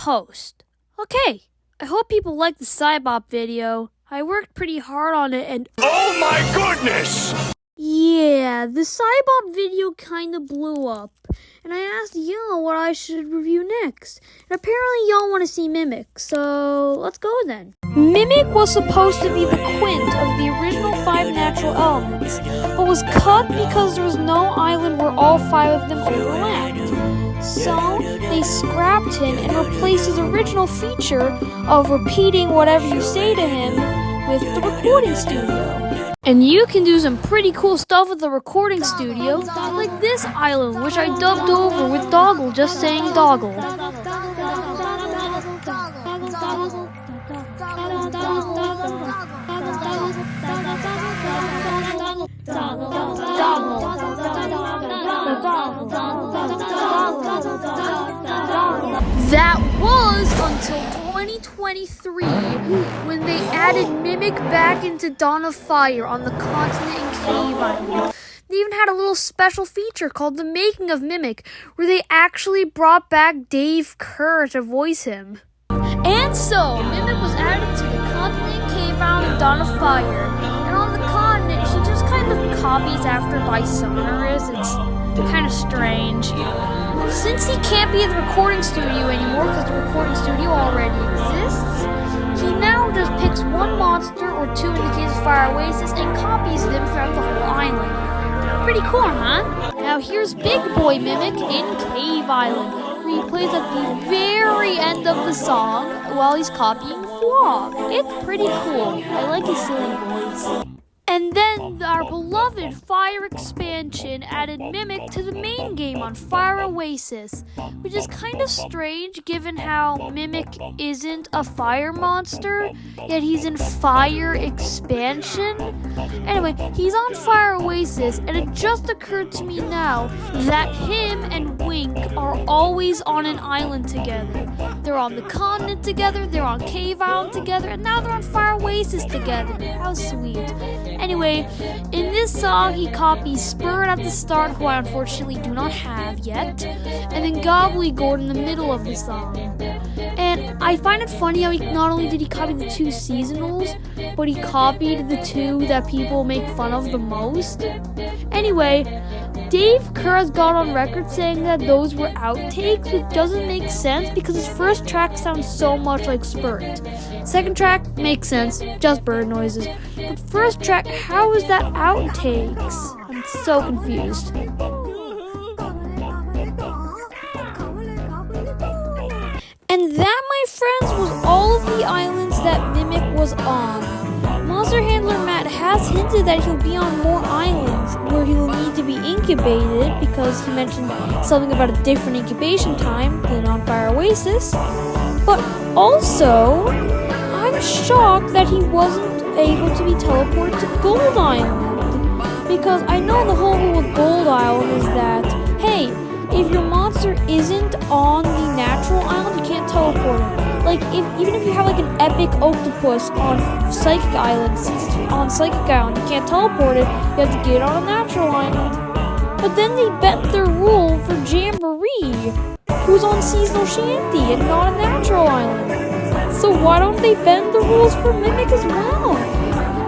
post. Okay, I hope people like the Cybop video. I worked pretty hard on it and— Oh my goodness! Yeah, the Cybop video kinda blew up. And I asked y'all what I should review next. And apparently y'all want to see Mimic, so let's go then. Mimic was supposed to be the quint of the original 5 natural elements, but was cut because there was no island where all 5 of them overlapped. So they scrapped him and replaced his original feature of repeating whatever you say to him with the recording studio. And you can do some pretty cool stuff with the recording studio, like this island, which I dubbed over with Doggle just saying Doggle. That was until 2023, when they added Mimic back into Dawn of Fire on the continent and cave island. They even had a little special feature called The Making of Mimic, where they actually brought back Dave Kerr to voice him. And so, Mimic was added to the continent and cave island in Dawn of Fire. And on the continent, he just kind of copies after Lysaurus. It's kind of strange. Since he can't be at the recording studio anymore because the recording studio already exists, he now just picks one monster or 2 in the case of Fire Oasis and copies them throughout the whole island. Pretty cool, huh? Now here's Big Boy Mimic in Cave Island, where he plays at the very end of the song while he's copying Flog. It's pretty cool. I like his silly voice. And then our beloved Fire expansion added Mimic to the main game on Fire Oasis, which is kind of strange given how Mimic isn't a fire monster, yet he's in Fire expansion. Anyway, he's on Fire Oasis, and it just occurred to me now that him and Wink are always on an island together. They're on the continent together, they're on Cave Island together, and now they're on Fire Oasis together. How sweet. Anyway, in this song, he copies Spurt at the start, who I unfortunately do not have yet, and then Gobbledygourd in the middle of the song. And I find it funny how not only did he copy the 2 seasonals, but he copied the 2 that people make fun of the most. Anyway, Dave Kerr has got on record saying that those were outtakes, which doesn't make sense because his first track sounds so much like Spurt. Second track makes sense, just bird noises. But first track, how is that outtakes? I'm so confused. And that, my friends, was all of the islands that Mimic was on. Monster Handler Matt has hinted that he'll be on more islands where he'll need to be incubated because he mentioned something about a different incubation time than on Fire Oasis. But also, I'm shocked that he wasn't able to be teleported to Gold Island. Because I know the whole rule with Gold Island is that, hey, if your monster isn't on the natural island, you can't teleport it. Like, even if you have like an epic octopus on Psychic Island, since it's on Psychic Island, you can't teleport it, you have to get it on a natural island. But then they bent their rule for Jamboree, who's on Seasonal Shanty and not a natural island. So why don't they bend the rules for Mimic as well?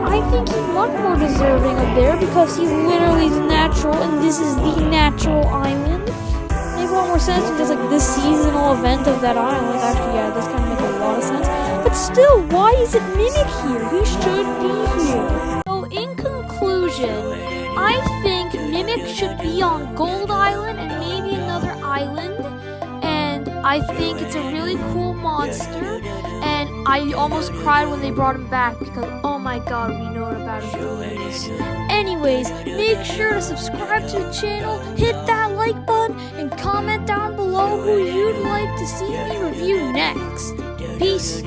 I think he's much more deserving of there because he literally is natural and this is the natural island. Makes a lot more sense because like this seasonal event of that island. Actually, yeah, this kind of makes a lot of sense. But still, why isn't Mimic here? He should be here. So in conclusion, I think Mimic should be on Gold Island and maybe another island. And I think it's a really cool monster. And I almost cried when they brought him back because, oh my god, we know about his feelings. Anyways, make sure to subscribe to the channel, hit that like button, and comment down below who you'd like to see me review next. Peace.